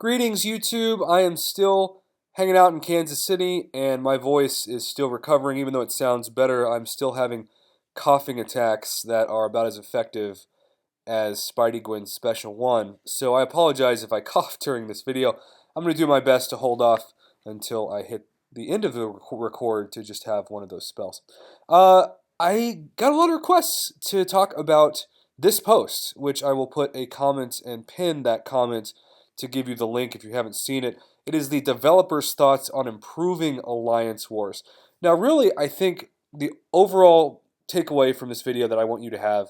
Greetings, YouTube. I am still hanging out in Kansas City, and my voice is still recovering. Even though it sounds better, I'm still having coughing attacks that are about as effective as Spidey Gwen's Special 1. So I apologize if I cough during this video. I'm going to do my best to hold off until I hit the end of the record to just have one of those spells. I got a lot of requests to talk about this post, which I will put a comment and pin that comment to give you the link if you haven't seen it. It is the developers' thoughts on improving Alliance Wars. Now, really, I think the overall takeaway from this video that I want you to have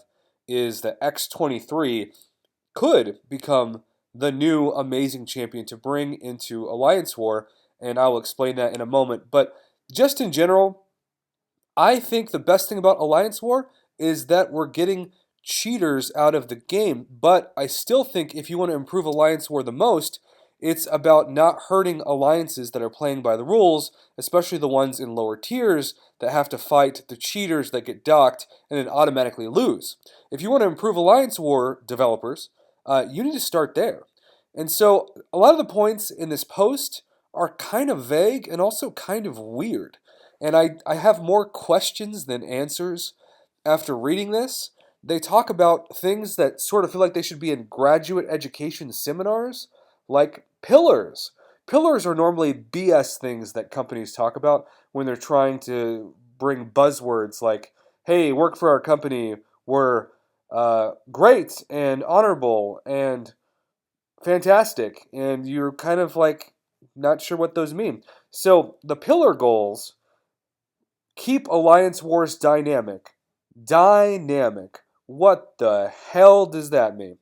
is that X-23 could become the new amazing champion to bring into Alliance War, and I will explain that in a moment. But just in general, I think the best thing about Alliance War is that we're getting cheaters out of the game, but I still think if you want to improve Alliance War the most, it's about not hurting alliances that are playing by the rules, especially the ones in lower tiers that have to fight the cheaters that get docked and then automatically lose. If you want to improve Alliance War developers, you need to start there. And so a lot of the points in this post are kind of vague and also kind of weird. And I have more questions than answers after reading this. They talk about things that sort of feel like they should be in graduate education seminars, like pillars. Pillars are normally BS things that companies talk about when they're trying to bring buzzwords like, hey, work for our company, we're great and honorable and fantastic. And you're kind of like not sure what those mean. So the pillar goals keep Alliance Wars dynamic. Dynamic. What the hell does that mean?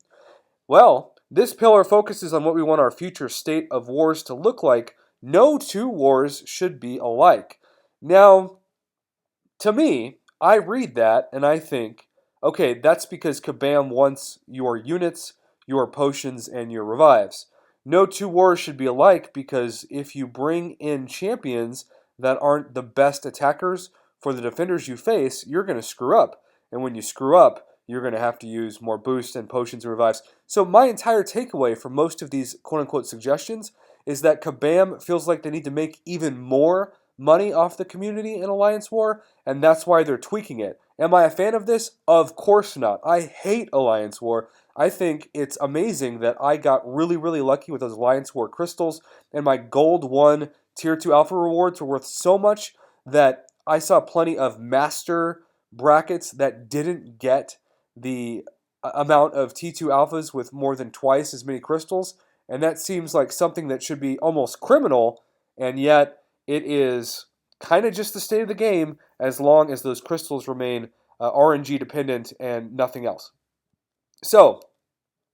Well, this pillar focuses on what we want our future state of wars to look like. No two wars should be alike. Now, to me, I read that and I think, okay, that's because Kabam wants your units, your potions, and your revives. No two wars should be alike because if you bring in champions that aren't the best attackers for the defenders you face, you're going to screw up. And when you screw up, you're going to have to use more boosts and potions and revives. So my entire takeaway from most of these quote-unquote suggestions is that Kabam feels like they need to make even more money off the community in Alliance War, and that's why they're tweaking it. Am I a fan of this? Of course not. I hate Alliance War. I think it's amazing that I got really, really lucky with those Alliance War crystals, and my Gold 1 Tier 2 Alpha rewards were worth so much that I saw plenty of Master brackets that didn't get the amount of T2 Alphas with more than twice as many crystals, and that seems like something that should be almost criminal, and yet it is kind of just the state of the game as long as those crystals remain RNG dependent and nothing else. So,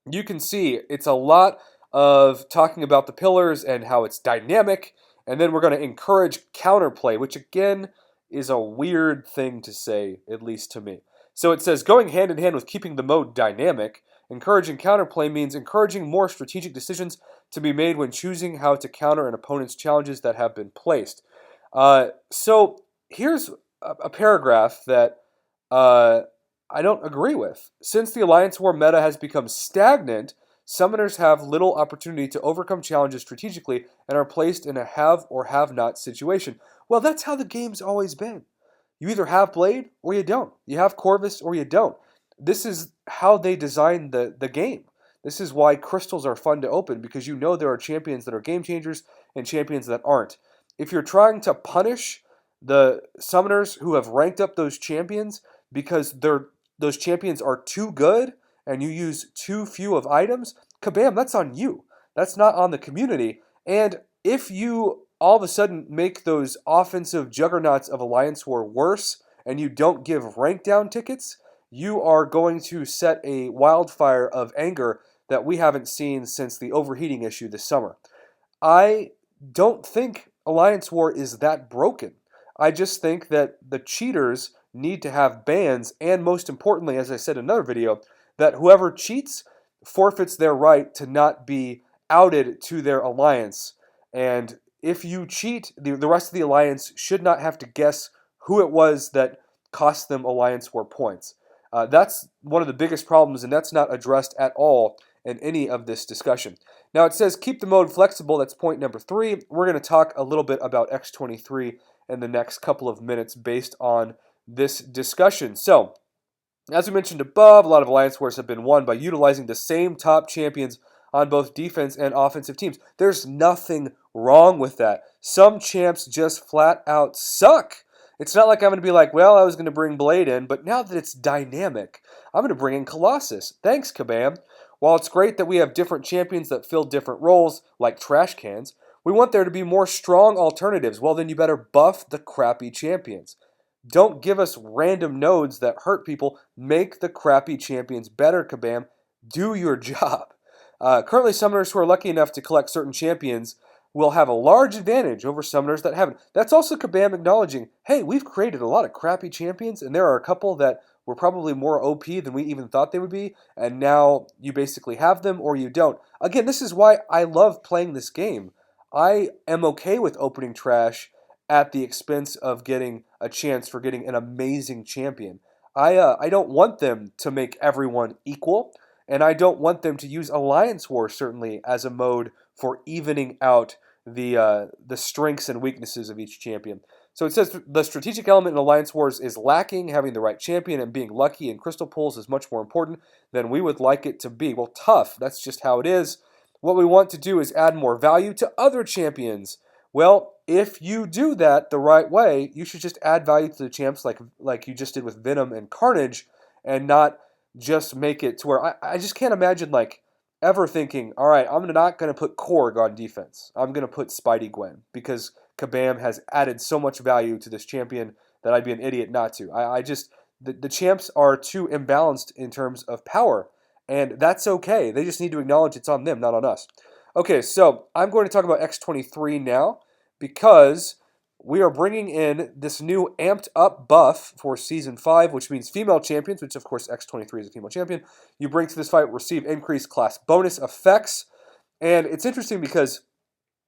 you can see it's a lot of talking about the pillars and how it's dynamic, and then we're going to encourage counterplay, which again is a weird thing to say, at least to me. So it says, going hand in hand with keeping the mode dynamic, encouraging counterplay means encouraging more strategic decisions to be made when choosing how to counter an opponent's challenges that have been placed. So here's a paragraph that I don't agree with. Since the Alliance War meta has become stagnant, summoners have little opportunity to overcome challenges strategically and are placed in a have or have not situation. Well, that's how the game's always been. You either have Blade or you don't. You have Corvus or you don't. This is how they designed the game. This is why crystals are fun to open, because you know there are champions that are game changers and champions that aren't. If you're trying to punish the summoners who have ranked up those champions because those champions are too good and you use too few of items, kabam, that's on you. That's not on the community. And if you all of a sudden make those offensive juggernauts of Alliance War worse and you don't give rank down tickets, you are going to set a wildfire of anger that we haven't seen since the overheating issue this summer. I don't think Alliance War is that broken. I just think that the cheaters need to have bans, and most importantly, as I said in another video, that whoever cheats forfeits their right to not be outed to their alliance. And if you cheat, the rest of the alliance should not have to guess who it was that cost them Alliance War points. That's one of the biggest problems, and that's not addressed at all in any of this discussion. Now it says keep the mode flexible. That's point number 3. We're going to talk a little bit about X-23 in the next couple of minutes based on this discussion. So, as we mentioned above, a lot of Alliance Wars have been won by utilizing the same top champions on both defense and offensive teams. There's nothing wrong with that. Some champs just flat out suck. It's not like I'm going to be like, well, I was going to bring Blade in, but now that it's dynamic, I'm going to bring in Colossus. Thanks, Kabam. While it's great that we have different champions that fill different roles, like trash cans, we want there to be more strong alternatives. Well, then you better buff the crappy champions. Don't give us random nodes that hurt people. Make the crappy champions better, Kabam. Do your job. Currently, summoners who are lucky enough to collect certain champions will have a large advantage over summoners that haven't. That's also Kabam acknowledging, hey, we've created a lot of crappy champions, and there are a couple that were probably more OP than we even thought they would be, and now you basically have them or you don't. Again, this is why I love playing this game. I am okay with opening trash at the expense of getting a chance for getting an amazing champion. I don't want them to make everyone equal, and I don't want them to use Alliance War, certainly, as a mode for evening out the strengths and weaknesses of each champion. So it says the strategic element in Alliance Wars is lacking. Having the right champion and being lucky in crystal pulls is much more important than we would like it to be. Well, tough. That's just how it is. What we want to do is add more value to other champions. Well, if you do that the right way, you should just add value to the champs like you just did with Venom and Carnage, and not just make it to where I just can't imagine like ever thinking, all right, I'm not going to put Korg on defense. I'm going to put Spidey Gwen because Kabam has added so much value to this champion that I'd be an idiot not to. I just, the champs are too imbalanced in terms of power, and that's okay. They just need to acknowledge it's on them, not on us. Okay, so I'm going to talk about X-23 now because we are bringing in this new amped up buff for Season 5, which means female champions, which of course X-23 is a female champion. You bring to this fight receive increased class bonus effects. And it's interesting because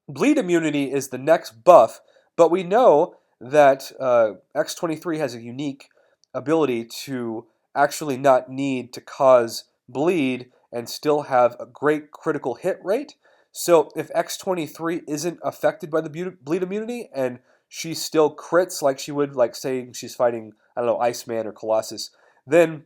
bleed immunity is the next buff, but we know that X-23 has a unique ability to actually not need to cause bleed and still have a great critical hit rate. So if X-23 isn't affected by the bleed immunity and she still crits like she would, like say she's fighting, I don't know, Iceman or Colossus, then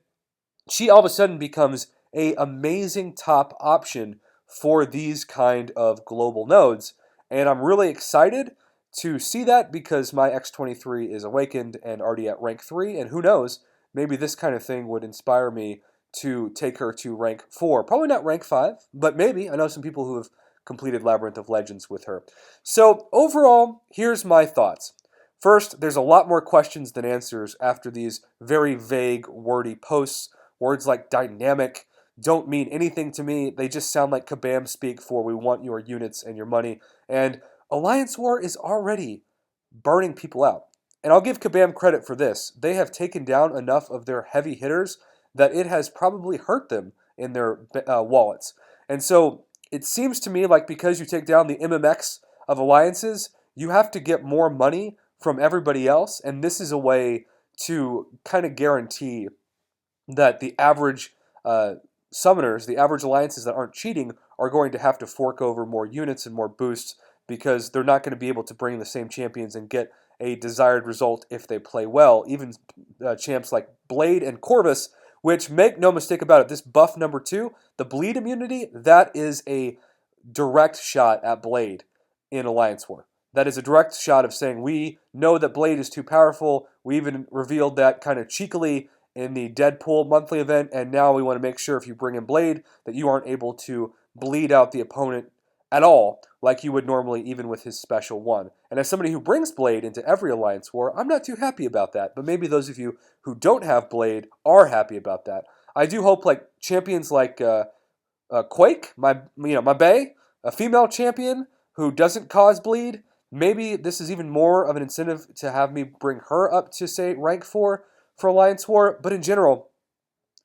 she all of a sudden becomes a amazing top option for these kind of global nodes. And I'm really excited to see that because my X-23 is awakened and already at rank 3, and who knows, maybe this kind of thing would inspire me to take her to rank 4. Probably not rank 5, but maybe. I know some people who have completed Labyrinth of Legends with her. So overall, here's my thoughts. First, there's a lot more questions than answers after these very vague, wordy posts. Words like dynamic don't mean anything to me. They just sound like Kabam speak for we want your units and your money. And Alliance War is already burning people out. And I'll give Kabam credit for this. They have taken down enough of their heavy hitters that it has probably hurt them in their wallets. And so it seems to me like because you take down the MMX of alliances, you have to get more money from everybody else. And this is a way to kind of guarantee that the average summoners, the average alliances that aren't cheating, are going to have to fork over more units and more boosts because they're not going to be able to bring the same champions and get a desired result if they play well. Even champs like Blade and Corvus, which, make no mistake about it, this buff number 2, the bleed immunity, that is a direct shot at Blade in Alliance War. That is a direct shot of saying we know that Blade is too powerful. We even revealed that kind of cheekily in the Deadpool monthly event, and now we want to make sure if you bring in Blade that you aren't able to bleed out the opponent at all like you would normally even with his special one. And as somebody who brings Blade into every Alliance War, I'm not too happy about that, but maybe those of you who don't have Blade are happy about that. I do hope like champions like Quake, my Bae, a female champion who doesn't cause bleed, maybe this is even more of an incentive to have me bring her up to, say, rank 4 for Alliance War. But in general,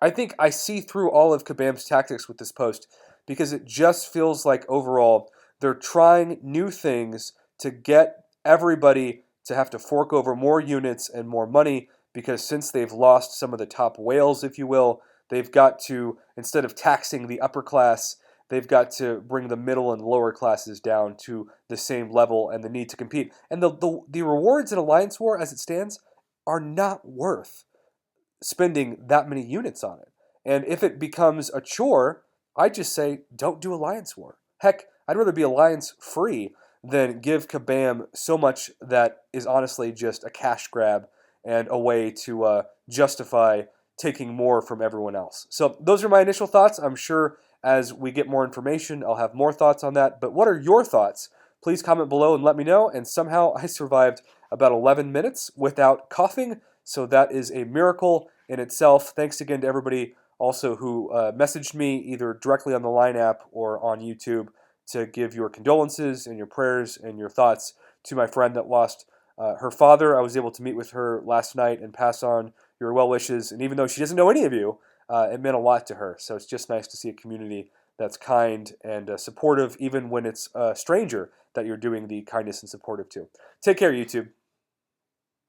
I think I see through all of Kabam's tactics with this post because it just feels like overall they're trying new things to get everybody to have to fork over more units and more money because since they've lost some of the top whales, if you will, They've got to, instead of taxing the upper class, they've got to bring the middle and lower classes down to the same level and the need to compete. And the rewards in Alliance War, as it stands, are not worth spending that many units on it. And if it becomes a chore, I just say don't do Alliance War. Heck, I'd rather be Alliance free than give Kabam so much that is honestly just a cash grab and a way to justify taking more from everyone else. So those are my initial thoughts. I'm sure as we get more information, I'll have more thoughts on that. But what are your thoughts? Please comment below and let me know. And somehow I survived about 11 minutes without coughing. So that is a miracle in itself. Thanks again to everybody also who messaged me either directly on the Line app or on YouTube to give your condolences and your prayers and your thoughts to my friend that lost her father. I was able to meet with her last night and pass on your well wishes. And even though she doesn't know any of you, it meant a lot to her. So it's just nice to see a community that's kind and supportive, even when it's a stranger that you're doing the kindness and supportive to. Take care, YouTube.